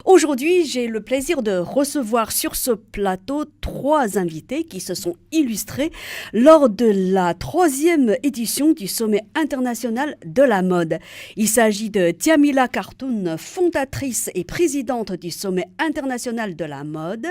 Aujourd'hui, j'ai le plaisir de recevoir sur ce plateau 3 invités qui se sont illustrés lors de la 3e édition du Sommet international de la mode. Il s'agit de Djamila Khartoun, fondatrice et présidente du Sommet international de la mode.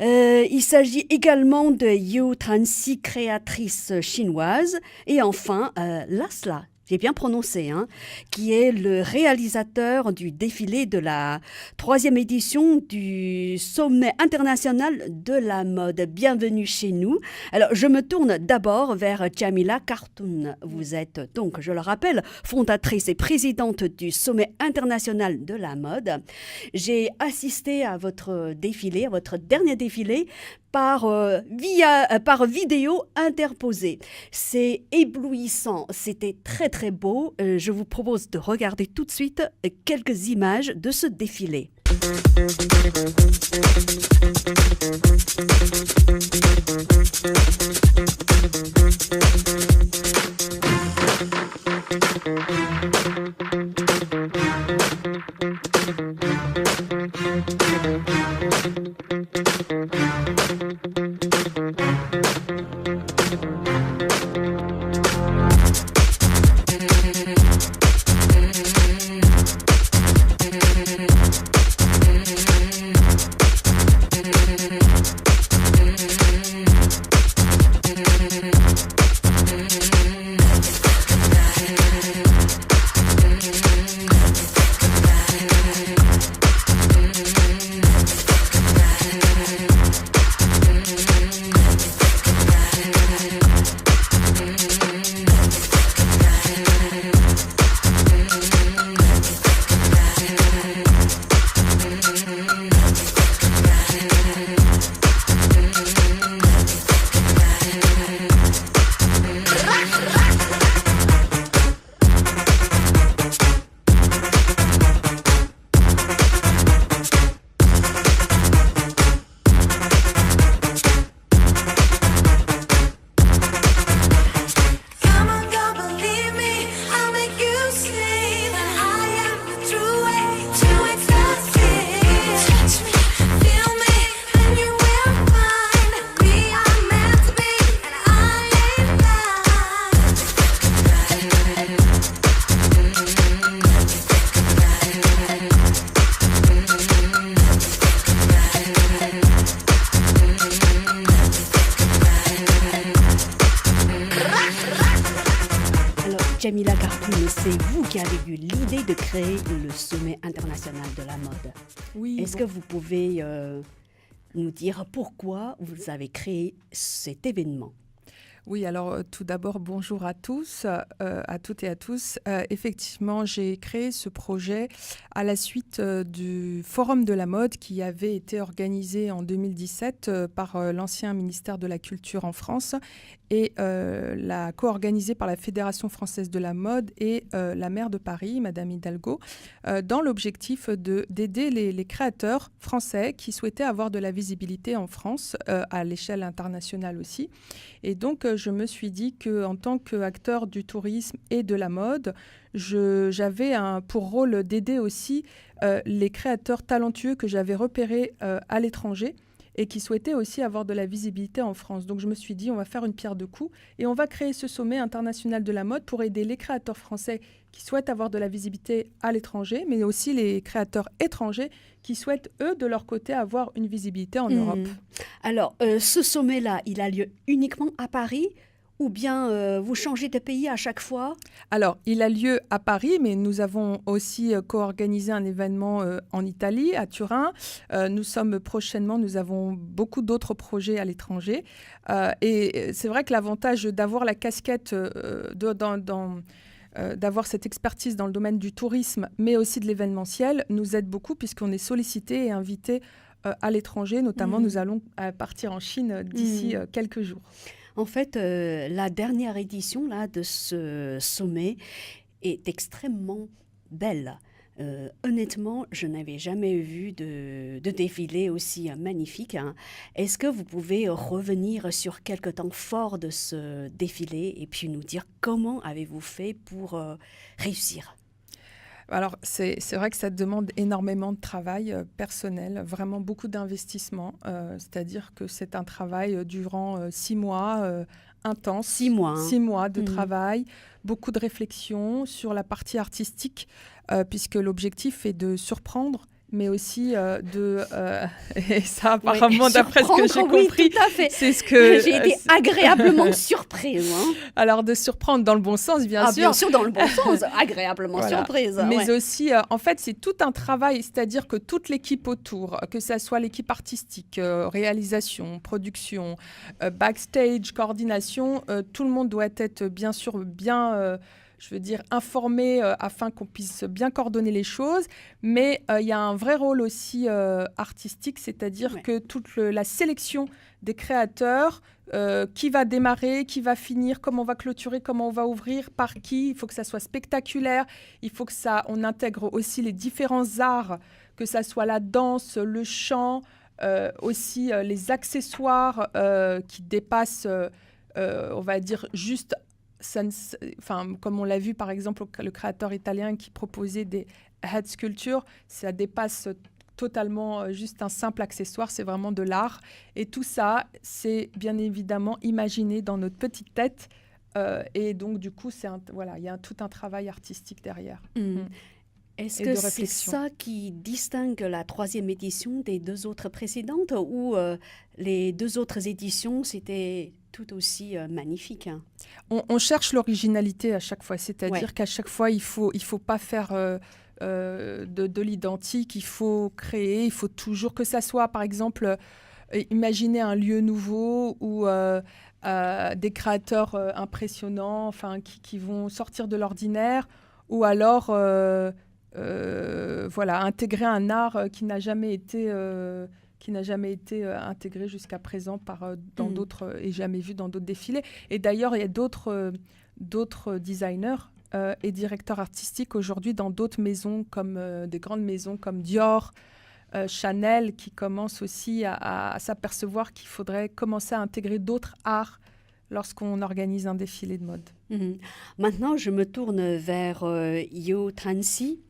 Il s'agit également de Yu Transi, créatrice chinoise. Et enfin, Lasla, j'ai bien prononcé, qui est le réalisateur du défilé de la 3e édition du Sommet international de la mode. Bienvenue chez nous. Alors, je me tourne d'abord vers Djamila Khartoun. Vous êtes donc, je le rappelle, fondatrice et présidente du Sommet international de la mode. J'ai assisté à votre défilé, à votre dernier défilé, par vidéo interposée. C'est éblouissant, c'était très très beau. Je vous propose de regarder tout de suite quelques images de ce défilé. Djamila Khartoun, c'est vous qui avez eu l'idée de créer le Sommet international de la mode. Oui. Est-ce que vous pouvez nous dire pourquoi vous avez créé cet événement ? Oui, alors tout d'abord, bonjour à tous, à toutes et à tous. Effectivement, j'ai créé ce projet à la suite du Forum de la mode qui avait été organisé en 2017 par l'ancien ministère de la Culture en France et co-organisé par la Fédération française de la mode et la maire de Paris, Madame Hidalgo, dans l'objectif d'aider les créateurs français qui souhaitaient avoir de la visibilité en France, à l'échelle internationale aussi. Et donc, je me suis dit qu'en tant qu'acteur du tourisme et de la mode, j'avais pour rôle d'aider aussi les créateurs talentueux que j'avais repérés à l'étranger et qui souhaitaient aussi avoir de la visibilité en France. Donc, je me suis dit, on va faire une pierre deux coups et on va créer ce sommet international de la mode pour aider les créateurs français qui souhaitent avoir de la visibilité à l'étranger, mais aussi les créateurs étrangers qui souhaitent, eux, de leur côté, avoir une visibilité en Europe. Alors, ce sommet-là, il a lieu uniquement à Paris ou bien vous changez de pays à chaque fois ? Alors, il a lieu à Paris, mais nous avons aussi co-organisé un événement en Italie, à Turin. Nous avons beaucoup d'autres projets à l'étranger. Et c'est vrai que l'avantage d'avoir la casquette d'avoir cette expertise dans le domaine du tourisme, mais aussi de l'événementiel, nous aide beaucoup puisqu'on est sollicité et invité à l'étranger. Notamment, nous allons partir en Chine d'ici quelques jours. En fait, la dernière édition là, de ce sommet est extrêmement belle. Honnêtement, je n'avais jamais vu de défilé aussi magnifique. Est-ce que vous pouvez revenir sur quelques temps forts de ce défilé et puis nous dire comment avez-vous fait pour réussir ? Alors, c'est vrai que ça demande énormément de travail personnel, vraiment beaucoup d'investissement. C'est-à-dire que c'est un travail durant 6 mois intense. 6 mois. 6 mois de travail, beaucoup de réflexion sur la partie artistique, puisque l'objectif est de surprendre, mais aussi et ça apparemment d'après ce que j'ai compris, oui, tout à fait. c'est ce que j'ai été agréablement surprise. Alors de surprendre dans le bon sens, bien sûr. Bien sûr, dans le bon sens, agréablement surprise. Mais aussi, en fait, c'est tout un travail, c'est-à-dire que toute l'équipe autour, que ça soit l'équipe artistique, réalisation, production, backstage, coordination, tout le monde doit être bien sûr bien informé afin qu'on puisse bien coordonner les choses. Mais il y a un vrai rôle aussi artistique, c'est-à-dire que toute la sélection des créateurs, qui va démarrer, qui va finir, comment on va clôturer, comment on va ouvrir, par qui, il faut que ça soit spectaculaire, il faut que on intègre aussi les différents arts, que ça soit la danse, le chant, aussi les accessoires qui dépassent, on va dire, juste... comme on l'a vu par exemple le créateur italien qui proposait des head sculptures, ça dépasse totalement juste un simple accessoire, c'est vraiment de l'art. Et tout ça, c'est bien évidemment imaginé dans notre petite tête. Et donc du coup, il y a tout un travail artistique derrière. Est-ce que c'est ça qui distingue la 3e édition des 2 autres précédentes, ou les 2 autres éditions, c'était tout aussi magnifique, hein? On cherche l'originalité à chaque fois, c'est-à-dire qu'à chaque fois, il faut pas faire de l'identique, il faut créer, il faut toujours que ça soit, par exemple, imaginer un lieu nouveau ou des créateurs impressionnants, qui vont sortir de l'ordinaire, ou alors... intégrer un art qui n'a jamais été intégré jusqu'à présent dans d'autres et jamais vu dans d'autres défilés. Et d'ailleurs, il y a d'autres designers et directeurs artistiques aujourd'hui dans d'autres maisons, comme des grandes maisons comme Dior, Chanel, qui commencent aussi à s'apercevoir qu'il faudrait commencer à intégrer d'autres arts lorsqu'on organise un défilé de mode. Maintenant, je me tourne vers Yu Transi.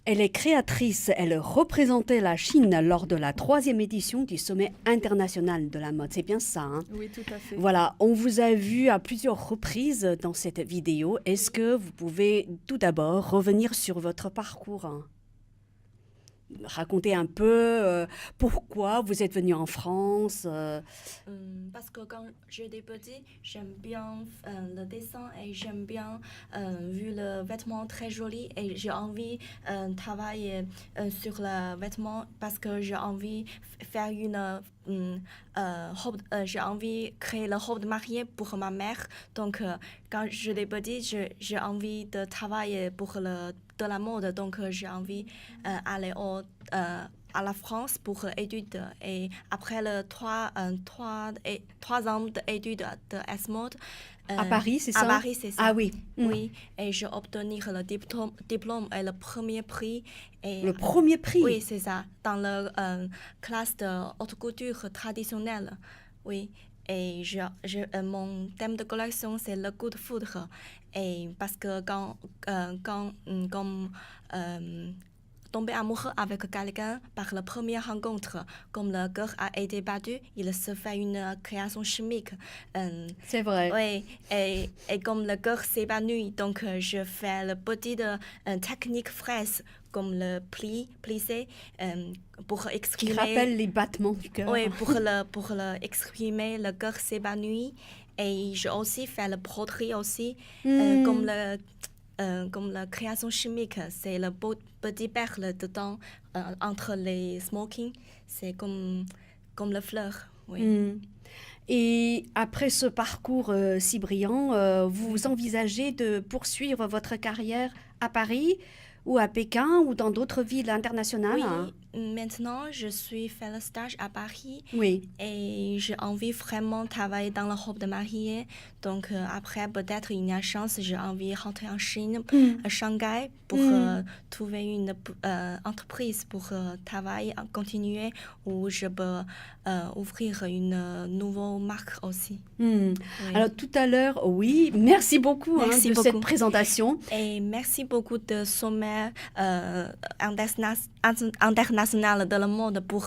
Elle est créatrice, elle représentait la Chine lors de la 3e édition du Sommet international de la mode. C'est bien ça, hein? Oui, tout à fait. Voilà, on vous a vu à plusieurs reprises dans cette vidéo. Est-ce que vous pouvez tout d'abord revenir sur votre parcours, hein? Racontez un peu pourquoi vous êtes venu en France. Parce que quand j'étais petite, j'aime bien le dessin et j'aime bien vu le vêtement très joli et j'ai envie de travailler sur le vêtement parce que j'ai envie de faire j'ai envie de créer la robe de mariée pour ma mère. Donc quand j'étais petite, j'ai envie de travailler pour de la mode, donc j'ai envie d'aller à la France pour l'étude. Et après 3 ans d'études de S-Mode, à Paris, c'est ça? À Paris, c'est ça. Ah oui. Oui, et j'ai obtenu le diplôme et le premier prix. Et, le premier prix? Oui, c'est ça, dans la classe de haute couture traditionnelle. Oui. Et mon thème de collection, c'est le good food. Et parce que quand tomber amoureux avec quelqu'un par la première rencontre, comme le cœur a été battu, il se fait une création chimique. C'est vrai. Oui, et comme le cœur s'épanouit, donc je fais le petit technique fraise, comme le plissé, pour exprimer... Qui rappelle les battements du cœur. Oui, pour exprimer le cœur s'épanouit. Et j'ai aussi fait le broderie aussi, comme la création chimique, c'est le petit perle dedans, entre les smokings, c'est comme le fleur. Oui. Et après ce parcours si brillant, vous envisagez de poursuivre votre carrière à Paris ou à Pékin ou dans d'autres villes internationales? Oui, maintenant je suis fait le stage à Paris. Oui. Et j'ai envie vraiment de travailler dans la robe de mariée. Donc après, peut-être il y a chance, j'ai envie de rentrer en Chine, à Shanghai, pour trouver une entreprise pour travailler, continuer, où je peux ouvrir une nouvelle marque aussi. Oui. Alors tout à l'heure, oui, merci beaucoup de cette présentation. Et merci beaucoup de Sommet sommet international de la mode pour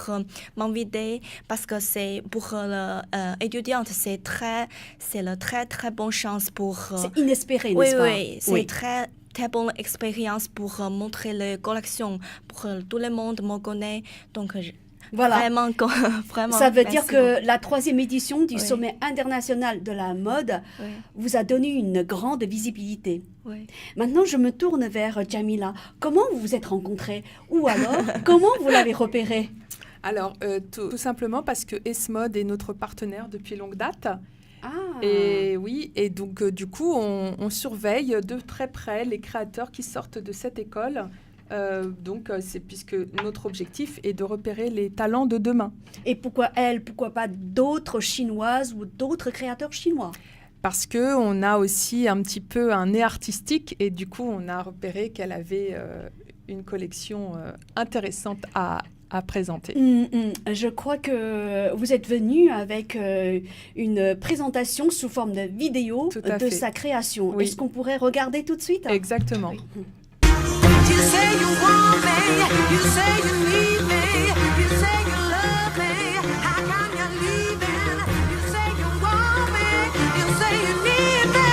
m'inviter parce que c'est pour l'étudiante, c'est une très très bonne chance pour... C'est inespéré, oui, n'est-ce pas? Oui, c'est très très bonne expérience pour montrer les collections, pour que tout le monde me connaît. Donc, voilà. Vraiment, ça veut dire beaucoup. que la 3e édition du sommet international de la mode vous a donné une grande visibilité. Oui. Maintenant, je me tourne vers Jamila. Comment vous vous êtes rencontrés? Ou alors, comment vous l'avez repéré? Alors, tout simplement parce que S-Mode est notre partenaire depuis longue date. Ah. Et oui, et donc du coup, on surveille de très près les créateurs qui sortent de cette école. Donc, c'est puisque notre objectif est de repérer les talents de demain. Et pourquoi elle? Pourquoi pas d'autres chinoises ou d'autres créateurs chinois? Parce qu'on a aussi un petit peu un nez artistique et du coup, on a repéré qu'elle avait une collection intéressante à présenter. Je crois que vous êtes venu avec une présentation sous forme de vidéo de sa création. Oui. Est-ce qu'on pourrait regarder tout de suite? Exactement. Oui. You say you want me, you say you need me, you say you love me, how come you're leaving? You say you want me, you say you need me,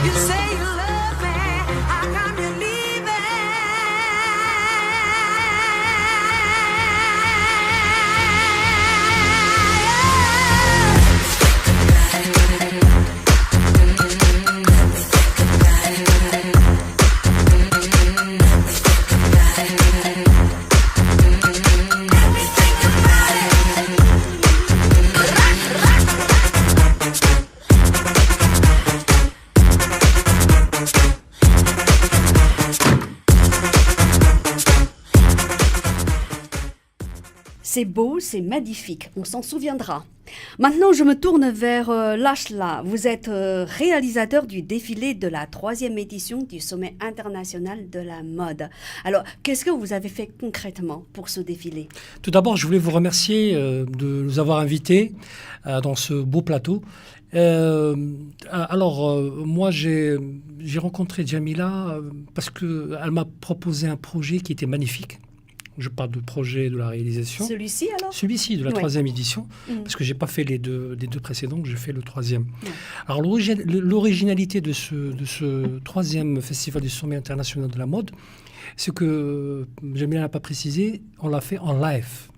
you say you love me, how come you're leaving? C'est beau, c'est magnifique, on s'en souviendra. Maintenant, je me tourne vers Lashla. Vous êtes réalisateur du défilé de la 3e édition du Sommet international de la mode. Alors, qu'est-ce que vous avez fait concrètement pour ce défilé? Tout d'abord, je voulais vous remercier de nous avoir invités dans ce beau plateau. Moi, j'ai rencontré Jamila parce qu'elle m'a proposé un projet qui était magnifique. Je parle du projet de la réalisation. Celui-ci alors? Celui-ci, de la 3e édition, parce que je n'ai pas fait les deux précédents, j'ai fait le 3e. Alors l'originalité de ce 3e festival du sommet international de la mode, c'est que, Jamila n'a pas précisé, on l'a fait en live.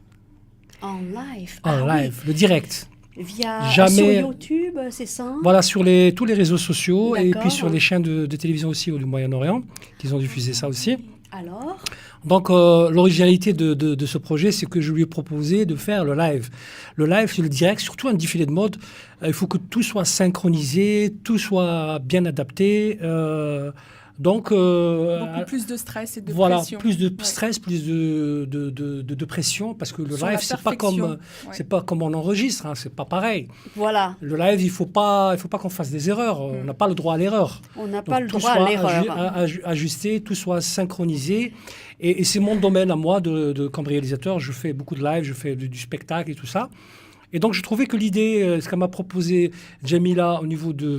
En live? En live, le direct. Sur YouTube, c'est ça? Voilà, sur tous les réseaux sociaux et D'accord. puis sur les chaînes de télévision aussi du Moyen-Orient, qu'ils ont diffusé ça aussi. Alors? Donc, l'originalité de ce projet, c'est que je lui ai proposé de faire le live. Le live, c'est le direct, surtout un défilé de mode. Il faut que tout soit synchronisé, tout soit bien adapté. Donc, beaucoup plus de stress et de pression. Plus de stress, plus de pression, parce que le Sur live, c'est pas comme on enregistre, hein, c'est pas pareil. Voilà. Le live, il faut pas qu'on fasse des erreurs. On n'a pas le droit à l'erreur. On n'a Donc, pas le tout droit à soit l'erreur. ajusté, tout soit synchronisé. Et c'est mon domaine à moi comme réalisateur. Je fais beaucoup de live, je fais du spectacle et tout ça. Et donc, je trouvais que l'idée, ce qu'elle m'a proposé Jamila au niveau du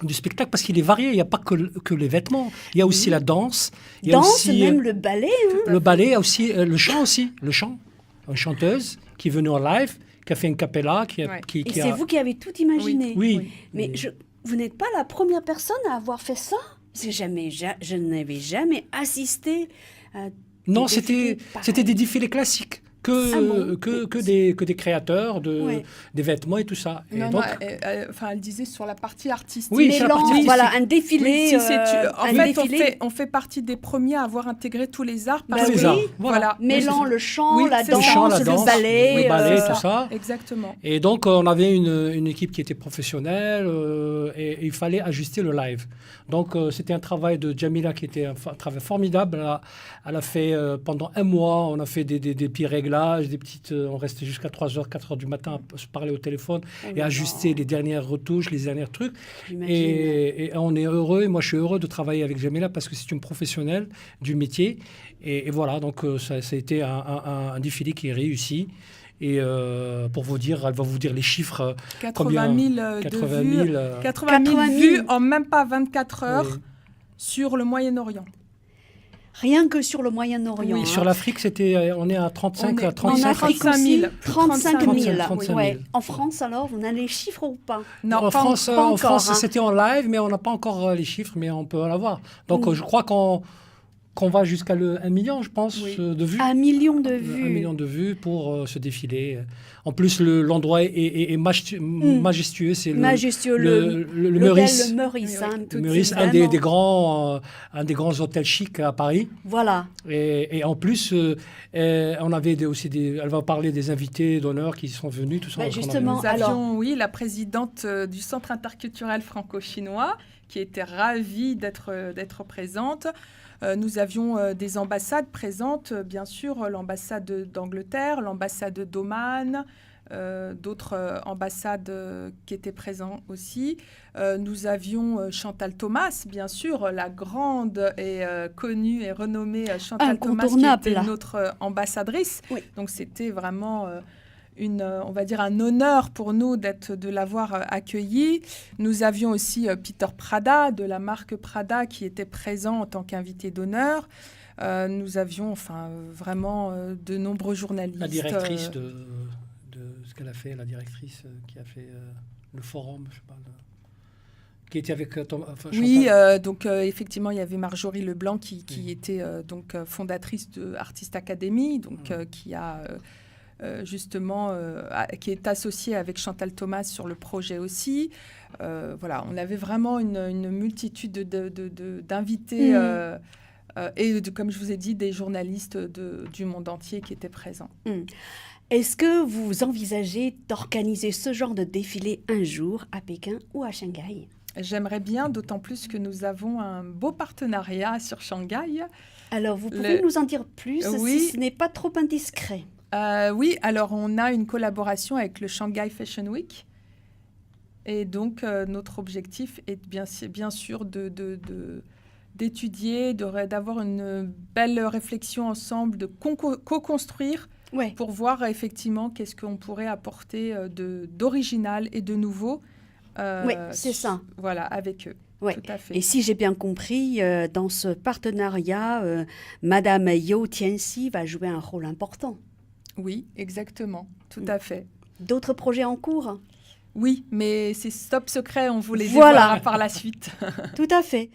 spectacle, parce qu'il est varié, il n'y a pas que les vêtements, il y a aussi la danse. Il y a Danse, aussi, même le ballet. Hein. Le ballet, il y a aussi le chant aussi, une chanteuse qui est venue en live, qui a fait une cappella. Et c'est vous qui avez tout imaginé. Oui. Mais vous n'êtes pas la première personne à avoir fait ça? Parce que je n'avais jamais assisté à Non, des défilés c'était des défilés classiques. Que des créateurs des vêtements et tout ça. Et donc, elle disait sur la partie artistique. Oui, sur la partie artistique. Voilà, un défilé. On fait partie des premiers à avoir intégré tous les arts. Tous les arts, voilà. Mêlant le chant, la danse, le ballet. Tout ça. Exactement. Et donc, on avait une équipe qui était professionnelle et il fallait ajuster le live. Donc, c'était un travail de Jamila qui était un travail formidable. Elle a fait pendant un mois, on a fait des petits réglages, on restait jusqu'à 3h, 4h du matin à se parler au téléphone et ajuster les dernières retouches, les derniers trucs. Et on est heureux, et moi je suis heureux de travailler avec Jamila parce que c'est une professionnelle du métier. Et voilà, donc ça a été un défilé qui est réussi. Et pour vous dire, elle va vous dire les chiffres. 80 000 vues en même pas 24 heures sur le Moyen-Orient. Rien que sur le Moyen-Orient. Oui, hein. Sur l'Afrique, on est à 35 à En 35 Afrique 35 aussi, 000. 35 000. 35 000. Ouais. En France, alors, on a les chiffres ou pas? Non, en pas France, pas en encore, France, hein. c'était en live, mais on n'a pas encore les chiffres, mais on peut en avoir. Donc, Mm. je crois qu'on va jusqu'à 1 million, je pense, Oui. de vues. 1 million de 1 vues. million de vues pour ce défilé. En plus, l'endroit est majestueux. C'est Majestueux, le l'hôtel Meurice. Le Meurice. Oui, hein. oui, tout Le Meurice, Vraiment. un des grands hôtels chics à Paris. Voilà. Et en plus, on avait aussi elle va parler des invités d'honneur qui sont venus, tout ça. Bah, qu'on avait justement, vu. Nous avions, alors- oui, la présidente du Centre interculturel franco-chinois qui était ravie d'être présente. Nous avions des ambassades présentes, bien sûr, l'ambassade d'Angleterre, l'ambassade d'Oman, d'autres ambassades qui étaient présentes aussi. Nous avions Chantal Thomas, bien sûr, la grande et connue et renommée Chantal Thomas, qui Incontournable. était notre ambassadrice. Oui. Donc c'était vraiment on va dire un honneur pour nous de l'avoir accueillie. Nous avions aussi Peter Prada, de la marque Prada, qui était présent en tant qu'invité d'honneur. Nous avions vraiment de nombreux journalistes. La directrice de ce qu'elle a fait, la directrice qui a fait le forum, je sais pas, qui était avec Chantal. Oui, donc effectivement, il y avait Marjorie Leblanc qui était donc fondatrice de Artist Academy, donc qui a justement, qui est associée avec Chantal Thomas sur le projet aussi. Voilà, on avait vraiment une multitude d'invités et, comme je vous ai dit, des journalistes du monde entier qui étaient présents. Est-ce que vous envisagez d'organiser ce genre de défilé un jour à Pékin ou à Shanghai? J'aimerais bien, d'autant plus que nous avons un beau partenariat sur Shanghai. Alors, vous pouvez nous en dire plus Oui. si ce n'est pas trop indiscret? Oui, alors on a une collaboration avec le Shanghai Fashion Week. Et donc, notre objectif est bien sûr d'étudier, d'avoir une belle réflexion ensemble, de co-construire Ouais. pour voir effectivement qu'est-ce qu'on pourrait apporter d'original et de nouveau. Oui, c'est ça. Voilà, avec eux. Ouais. Tout à fait. Et si j'ai bien compris, dans ce partenariat, Madame You Tianxi va jouer un rôle important. Oui, exactement. Tout à fait. D'autres projets en cours? Oui, mais c'est top secret, on vous les Voilà. dévoilera par la suite. Tout à fait.